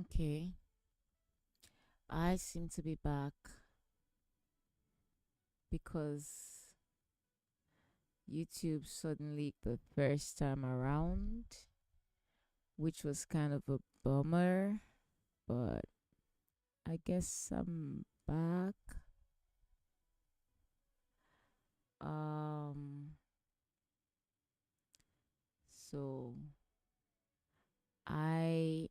Okay, I seem to be back because YouTube suddenly the first time around, which was kind of a bummer, but I guess I'm back. Um, so I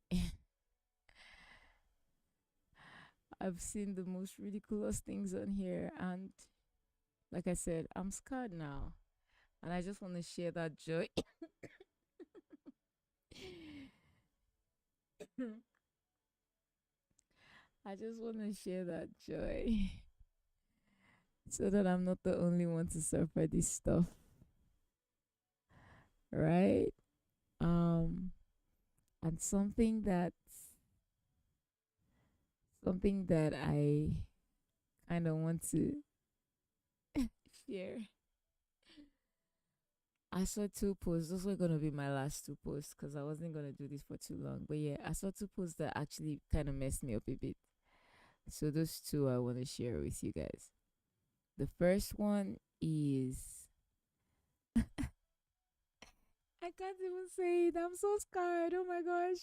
I've seen the most ridiculous things on here, and like I said, I'm scared now, and I just want to share that joy. I just want to share that joy so that I'm not the only one to suffer this stuff, right? Um, and something that I kind of want to share. I saw two posts. Those were gonna be my last two posts because I wasn't gonna do this for too long. But yeah, I saw two posts that actually kind of messed me up a bit. So those two I want to share with you guys. The first one is I can't even say it. I'm so scared. Oh my gosh.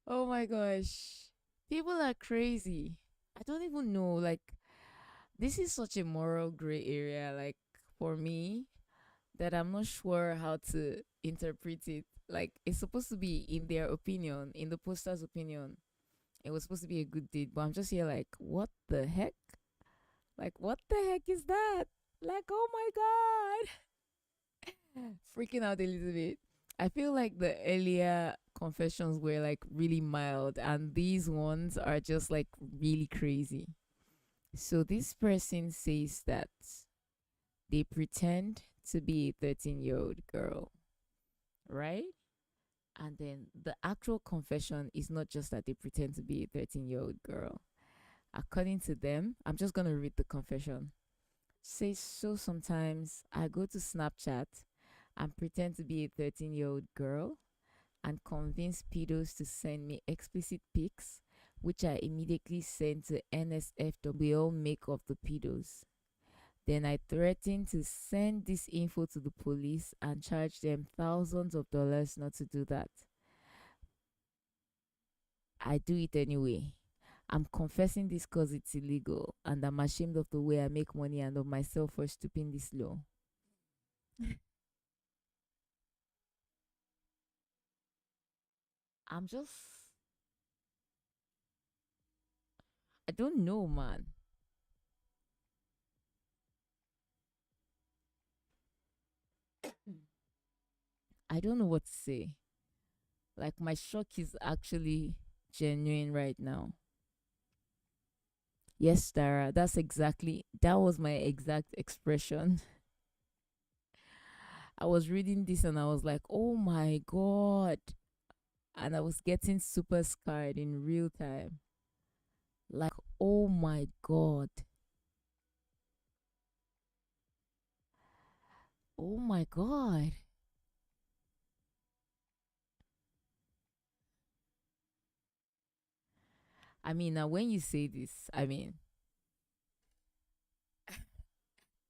Oh my gosh. People are crazy. I don't even know. Like, this is such a moral gray area, like, for me, that I'm not sure how to interpret it. Like, it's supposed to be in their opinion, in the poster's opinion. It was supposed to be a good date, but I'm just here like, what the heck? Like, what the heck is that? Like, oh my God. Freaking out a little bit. I feel like the earlier confessions were like really mild, and these ones are just like really crazy. So this person says that they pretend to be a 13-year-old girl, right? And then the actual confession is not just that they pretend to be a 13-year-old girl. According to them, I'm just going to read the confession. Says so sometimes I go to Snapchat and pretend to be a 13-year-old girl and convince pedos to send me explicit pics, which I immediately send to NSFW make of the pedos. Then I threaten to send this info to the police and charge them thousands of dollars not to do that. I do it anyway. I'm confessing this because it's illegal and I'm ashamed of the way I make money and of myself for stooping this low. I'm just, I don't know, man. I don't know what to say. Like, my shock is actually genuine right now. Yes, Dara, that was my exact expression. I was reading this and I was like, oh my God. And I was getting super scared in real time. Like, oh my God. Oh my God. I mean, now when you say this, I mean,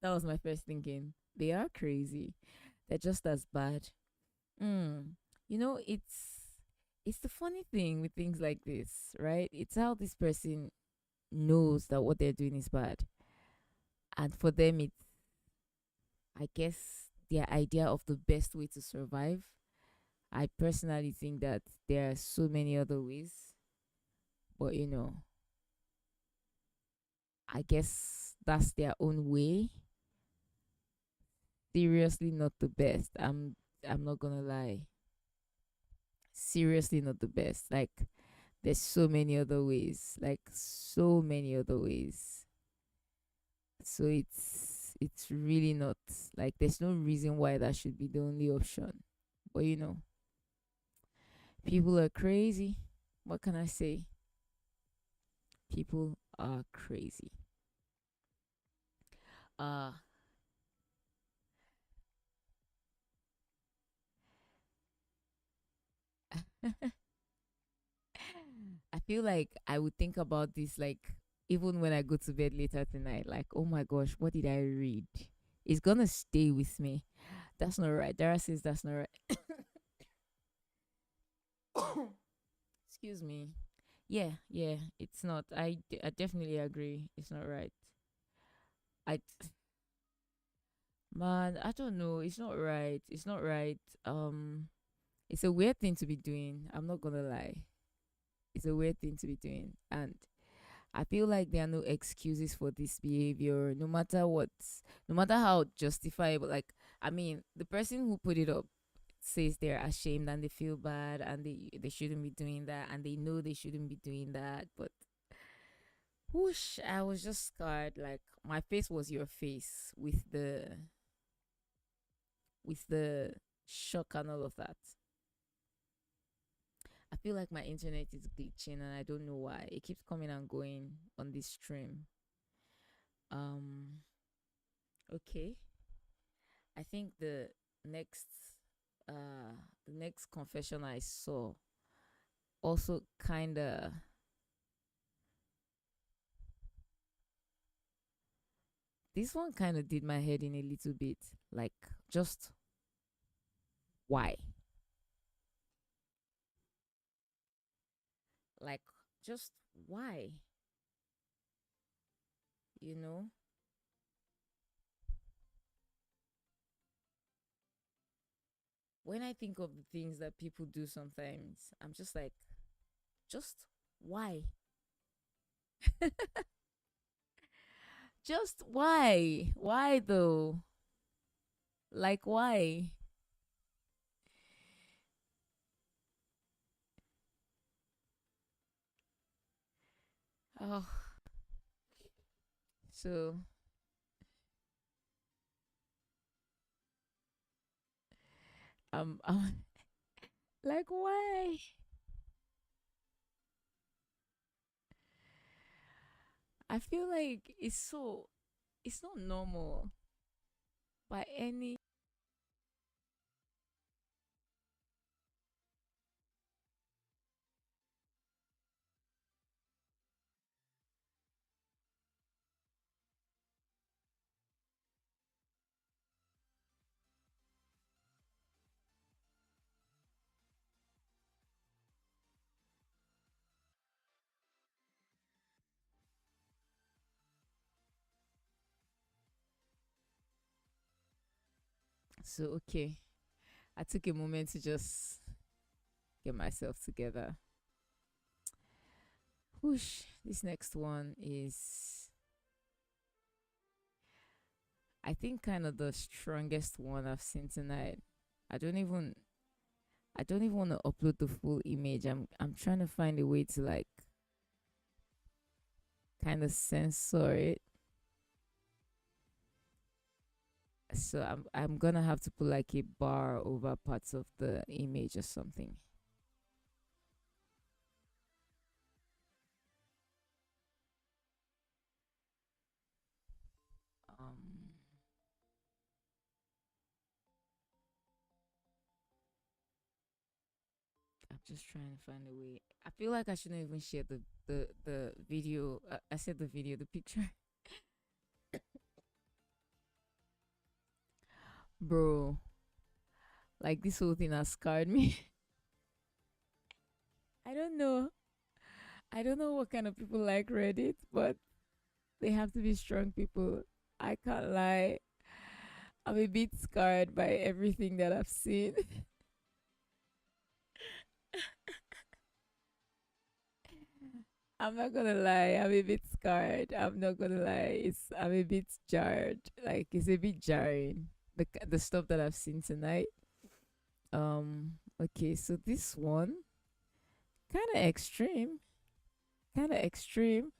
that was my first thinking. They are crazy. They're just as bad. Mm. You know, it's the funny thing with things like this, right? It's how this person knows that what they're doing is bad. And for them, it's, I guess, their idea of the best way to survive. I personally think that there are so many other ways, but I guess that's their own way. Seriously, not the best. I'm not gonna lie. Seriously, not the best. Like, there's so many other ways. Like, so many other ways. So it's really not, like, there's no reason why that should be the only option. But people are crazy. What can I say? People are crazy. Uh I feel like I would think about this like even when I go to bed later tonight, like, oh my gosh, what did I read? It's gonna stay with me. That's not right. Dara says that's not right. Excuse me. Yeah, yeah, it's not. I definitely agree. It's not right. I Man, I don't know. It's not right. It's not right. It's a weird thing to be doing. I'm not gonna lie. It's a weird thing to be doing, and I feel like there are no excuses for this behavior, no matter what, no matter how justifiable. Like, I mean, the person who put it up says they're ashamed and they feel bad and they shouldn't be doing that and they know they shouldn't be doing that. But whoosh, I was just scarred. Like my face was your face with the shock and all of that. I feel like my internet is glitching and I don't know why. It keeps coming and going on this stream. Um, okay. I think next the next confession I saw also kinda this one kinda did my head in a little bit. Like just why? Like just why? You know? When I think of the things that people do sometimes, I'm just like, just why? Just why? Why though? Like why? Oh, so I'm like why? I feel like it's not normal by any. So okay, I took a moment to just get myself together. Whoosh, this next one is I think kind of the strongest one I've seen tonight. I don't even I don't even want to upload the full image. I'm trying to find a way to like kind of censor it. So I'm gonna have to put like a bar over parts of the image or something. Um I'm just trying to find a way. I feel like I shouldn't even share the video. I said the video, the picture. Bro, like this whole thing has scarred me. I don't know. I don't know what kind of people like Reddit, but they have to be strong people. I can't lie. I'm a bit scarred by everything that I've seen. I'm not gonna lie, I'm a bit scarred. I'm not gonna lie. I'm a bit jarred. Like it's a bit jarring. The stuff that I've seen tonight. Okay, so this one kinda extreme. Kinda extreme.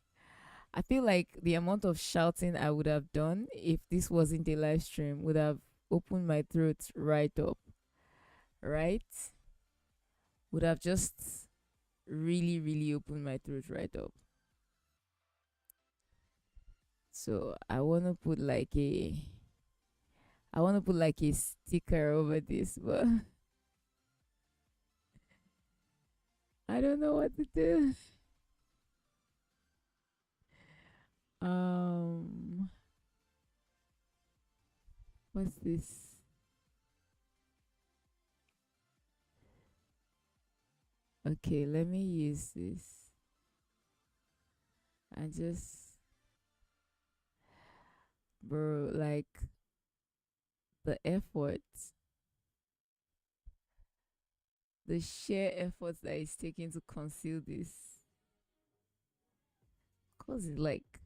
I feel like the amount of shouting I would have done if this wasn't a live stream would have opened my throat right up. Right? Would have just really, really opened my throat right up. So I wanna put like a sticker over this, but I don't know what to do. What's this? Okay, let me use this. I just, bro, like the effort, the sheer effort that is taken to conceal this. Cause it's like,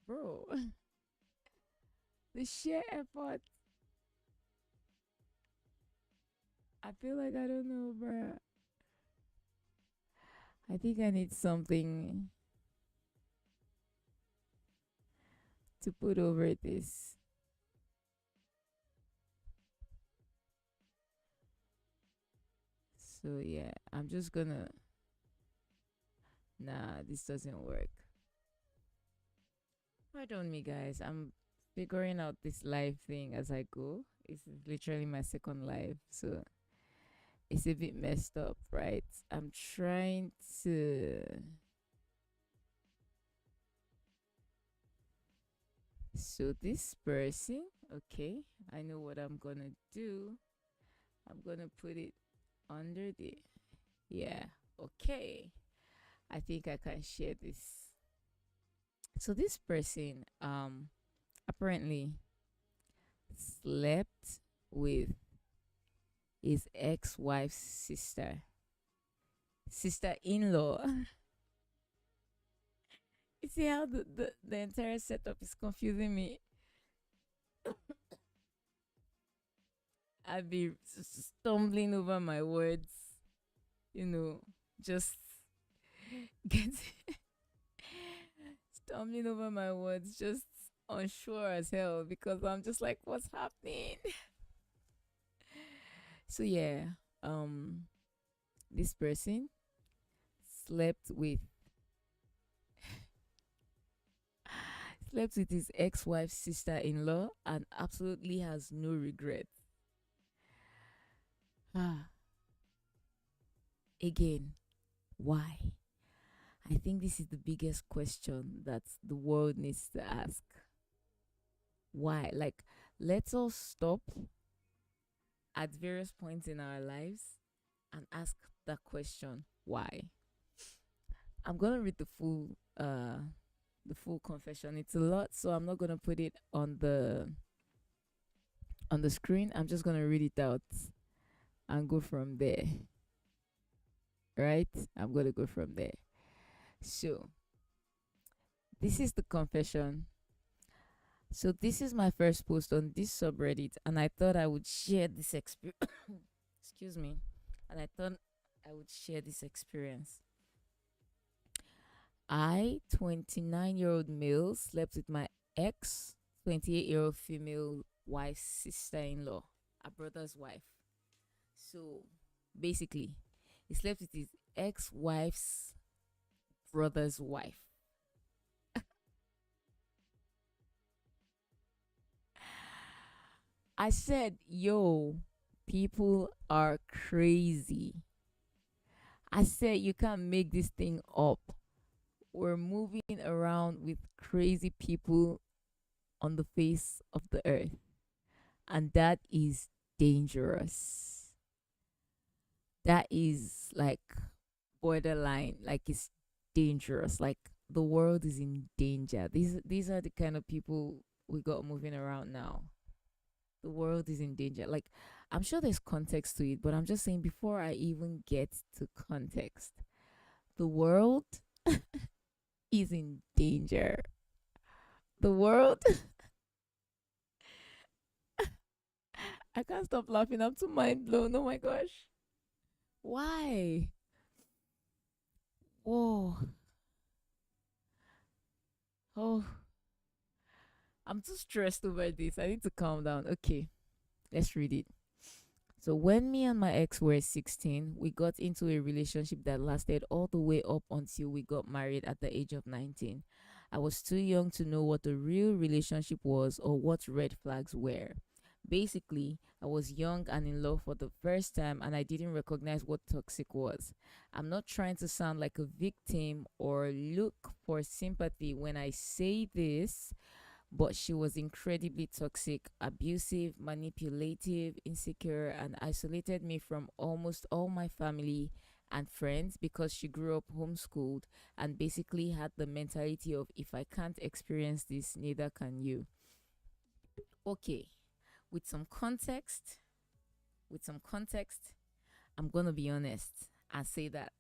bro, the sheer effort. I feel like I don't know, bro. I think I need something to put over this. So yeah, I'm just gonna. Nah, this doesn't work. Pardon me, guys. I'm figuring out this live thing as I go. It's literally my second live, so it's a bit messed up, right? I'm trying to. So this person, okay, I know what I'm gonna do. I'm gonna put it under the. Yeah, okay. I think I can share this. So this person, apparently slept with his ex-wife's sister-in-law. You see how the entire setup is confusing me. I'd be stumbling over my words, you know, just getting stumbling over my words, just unsure as hell because I'm just like, what's happening? So yeah, um, this person slept with slept with his ex-wife's sister-in-law and absolutely has no regret. Ah, again, why? I think this is the biggest question that the world needs to ask. Why? Like, let's all stop at various points in our lives and ask that question. Why? I'm gonna read the full confession. It's a lot, so I'm not gonna put it on the screen. I'm just gonna read it out and go from there. Right? I'm gonna go from there. So this is the confession. So this is my first post on this subreddit, and I thought I would share this experience. Excuse me. And I thought I would share this experience. I, 29-year-old male, slept with my ex, 28-year-old female wife's sister-in-law, a brother's wife. So basically, he slept with his ex-wife's brother's wife. I said, yo, people are crazy. I said, you can't make this thing up. We're moving around with crazy people on the face of the earth, and that is dangerous. That is like borderline, like it's dangerous. Like the world is in danger. These are the kind of people we got moving around now. The world is in danger. Like, I'm sure there's context to it, but I'm just saying before I even get to context, the world is in danger. The world, I can't stop laughing. I'm too mind blown. Oh my gosh. Why? Oh, oh, I'm too stressed over this. I need to calm down. Okay, let's read it. So, when me and my ex were 16, we got into a relationship that lasted all the way up until we got married at the age of 19. I was too young to know what a real relationship was or what red flags were. Basically, I was young and in love for the first time and I didn't recognize what toxic was. I'm not trying to sound like a victim or look for sympathy when I say this, but she was incredibly toxic, abusive, manipulative, insecure, and isolated me from almost all my family and friends because she grew up homeschooled and basically had the mentality of if I can't experience this, neither can you. Okay, with some context, with some context, I'm going to be honest and say that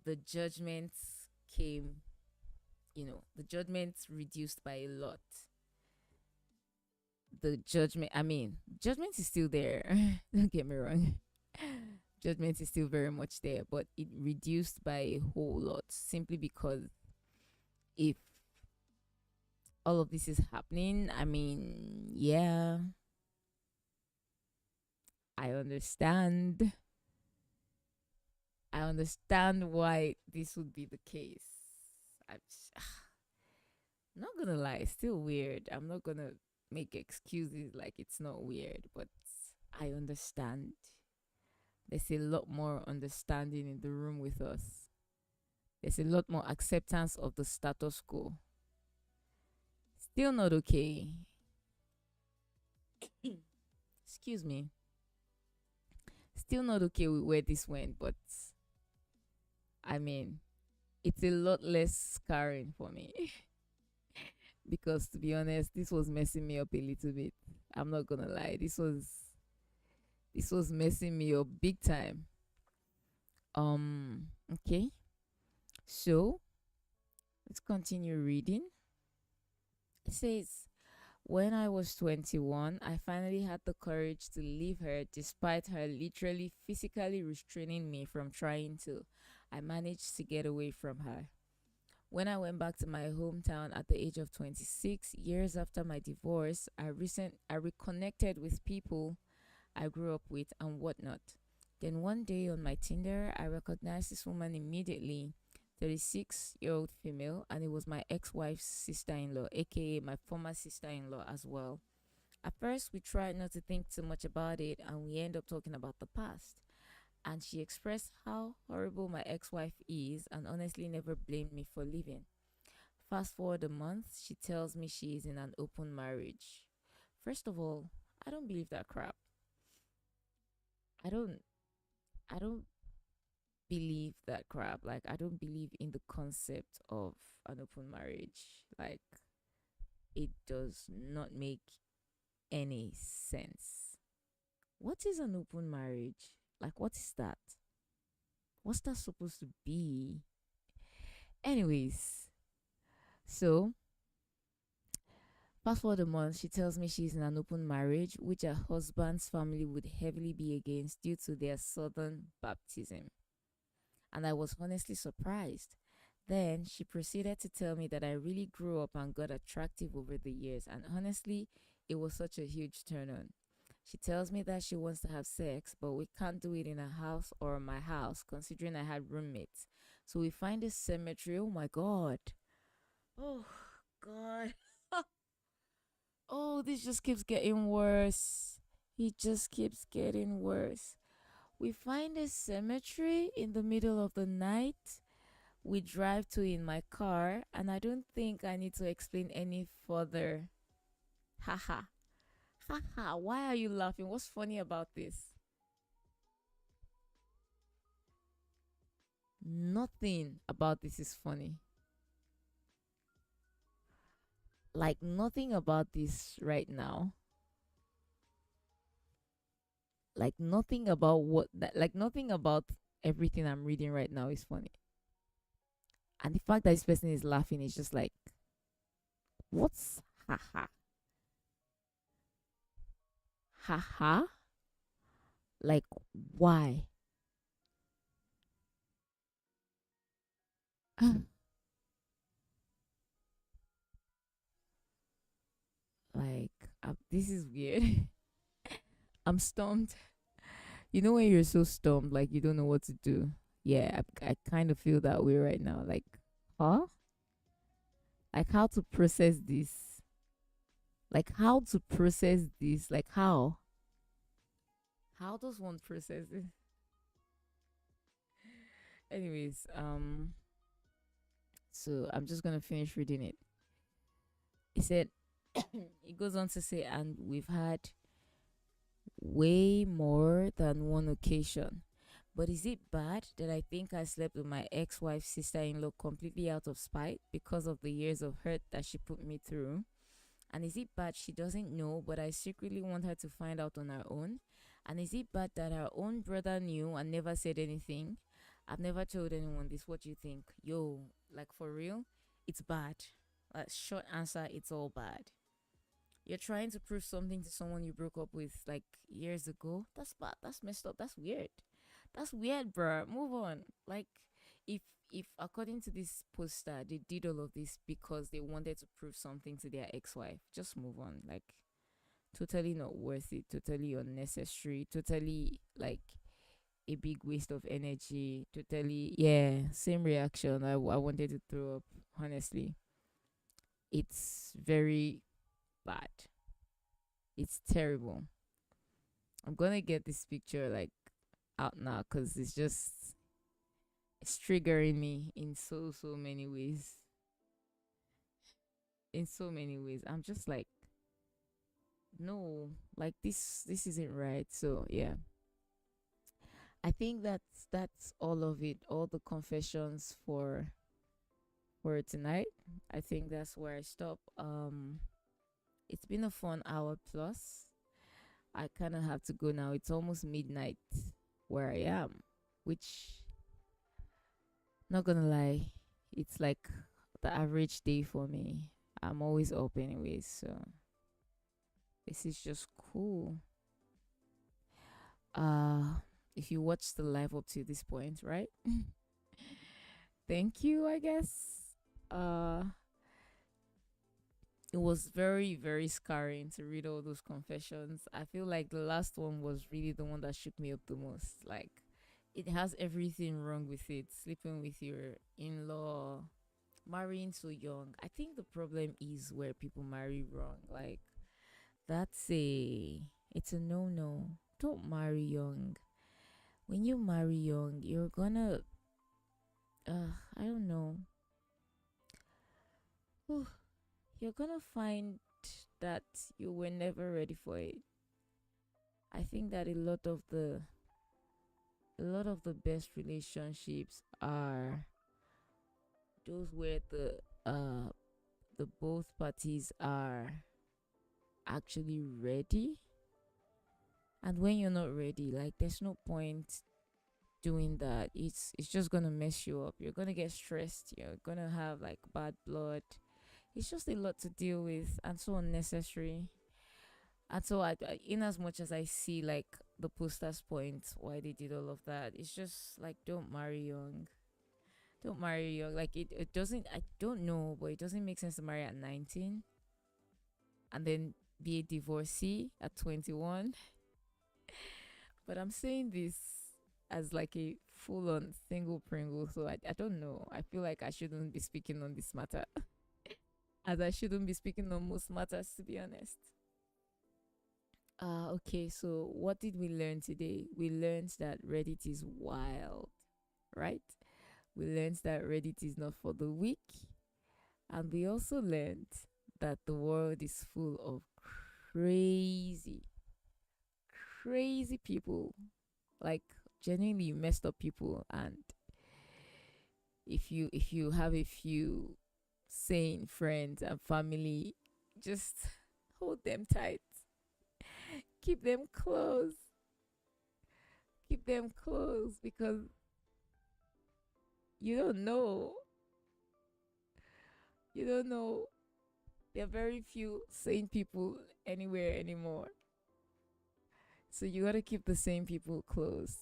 the judgments came, the judgments reduced by a lot. Judgment is still there. Don't get me wrong. Judgment is still very much there, but it reduced by a whole lot simply because if all of this is happening, yeah, I understand. I understand why this would be the case. I'm not gonna lie, it's still weird. I'm not gonna make excuses like it's not weird, but I understand. There's a lot more understanding in the room with us. There's a lot more acceptance of the status quo. Still not okay. Excuse me. Still not okay with where this went, but I mean, it's a lot less scarring for me. Because to be honest, this was messing me up a little bit. I'm not gonna lie. This was messing me up big time. Okay. So let's continue reading. It says, when I was 21, I finally had the courage to leave her despite her literally physically restraining me from trying to. I managed to get away from her. When I went back to my hometown at the age of 26, years after my divorce, I reconnected with people I grew up with and whatnot. Then one day on my Tinder, I recognized this woman immediately, 36-year-old female, and it was my ex-wife's sister-in-law, aka my former sister-in-law as well. At first, we tried not to think too much about it, and we end up talking about the past. And she expressed how horrible my ex-wife is and honestly never blamed me for leaving. Fast forward a month, she tells me she is in an open marriage. First of all, I don't believe that crap. I don't I don't believe that crap. Like I don't believe in the concept of an open marriage. Like it does not make any sense. What is an open marriage? Like what is that? What's that supposed to be? Anyways, so fast forward a month, she tells me she's in an open marriage, which her husband's family would heavily be against due to their southern baptism. And I was honestly surprised. Then she proceeded to tell me that I really grew up and got attractive over the years, and honestly, it was such a huge turn on. She tells me that she wants to have sex, but we can't do it in a house or my house, considering I had roommates. So we find a cemetery. Oh my god. Oh god. Oh, this just keeps getting worse. It just keeps getting worse. We find a cemetery in the middle of the night. We drive to in my car, and I don't think I need to explain any further. Haha. Haha. Why are you laughing? What's funny about this? Nothing about this is funny. Like, nothing about this right now. Like, nothing about nothing about everything I'm reading right now is funny. And the fact that this person is laughing is just like, what's haha? Haha? Like, why? Like, this is weird. I'm stumped. You know when you're so stumped, like you don't know what to do. Yeah, I kind of feel that way right now. Like, huh? Like how to process this? Like how to process this? Like how? How does one process it? Anyways, so I'm just gonna finish reading it. It said, It goes on to say, and we've had way more than one occasion. But is it bad that I think I slept with my ex wife's sister in law completely out of spite because of the years of hurt that she put me through? And is it bad she doesn't know, but I secretly want her to find out on her own? And is it bad that her own brother knew and never said anything? I've never told anyone this. What do you think? Yo, like for real? It's bad. Short answer, it's all bad. You're trying to prove something to someone you broke up with like years ago. That's bad. That's messed up. That's weird. That's weird, bruh. Move on. Like, if according to this poster, they did all of this because they wanted to prove something to their ex-wife, just move on. Like, totally not worth it. Totally unnecessary. Totally like a big waste of energy. Totally, yeah. Same reaction. I wanted to throw up. Honestly, it's very bad. It's terrible. I'm gonna get this picture like out now because it's triggering me in so many ways. In so many ways, I'm just like, no, like this isn't right. So yeah, I think that's all of it. All the confessions for tonight. I think that's where I stop. It's been a fun hour plus. I kind of have to go now. It's almost midnight where I am, which, not gonna lie, it's like the average day for me. I'm always up anyways, so this is just cool. Uh if you watched the live up to this point, right? Thank you, I guess. Uh it was very scarring to read all those confessions. I feel like the last one was really the one that shook me up the most. Like, it has everything wrong with it. Sleeping with your in-law, marrying so young. I think the problem is where people marry wrong. Like, that's a it's a no-no. Don't marry young. When you marry young, you're gonna I don't know. You're gonna find that you were never ready for it. I think that a lot of the best relationships are those where the both parties are actually ready. And when you're not ready, like, there's no point doing that. It's just gonna mess you up. You're gonna get stressed. You're gonna have like bad blood. It's just a lot to deal with and so unnecessary. And so in as much as I see like the posters point why they did all of that, it's just like, don't marry young. Don't marry young. Like, it doesn't, I don't know, but it doesn't make sense to marry at 19 and then be a divorcee at 21. But I'm saying this as like a full on single Pringle, so I don't know. I feel like I shouldn't be speaking on this matter, as I shouldn't be speaking on most matters, to be honest. Okay, so what did we learn today? We learned that Reddit is wild, right? We learned that Reddit is not for the weak. And we also learned that the world is full of crazy, crazy people. Like, genuinely messed up people. And if you have a few sane friends and family, just hold them tight. Keep them close. Keep them close because you don't know. You don't know. There are very few sane people anywhere anymore. So you gotta keep the same people close.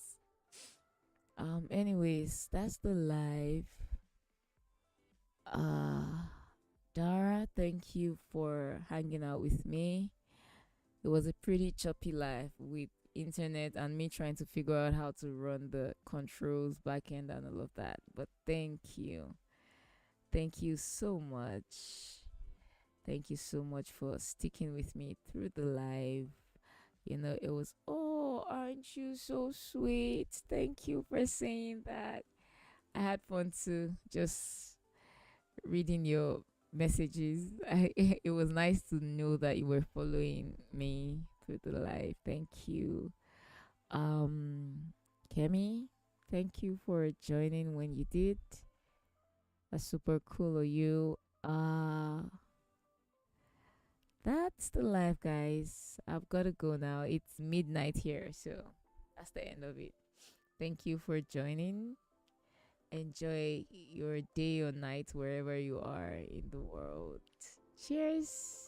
Anyways, that's the live. Uh Dara, thank you for hanging out with me. It was a pretty choppy life with internet and me trying to figure out how to run the controls back end and all of that. But thank you. Thank you so much. Thank you so much for sticking with me through the live. You know, it was, oh, aren't you so sweet? Thank you for saying that. I had fun too, just reading your messages. It was nice to know that you were following me through the live. Thank you. Um, Kemi, thank you for joining when you did. That's super cool of you. That's the life, guys. I've got to go now. It's midnight here, so that's the end of it. Thank you for joining. Enjoy your day or night wherever you are in the world. Cheers.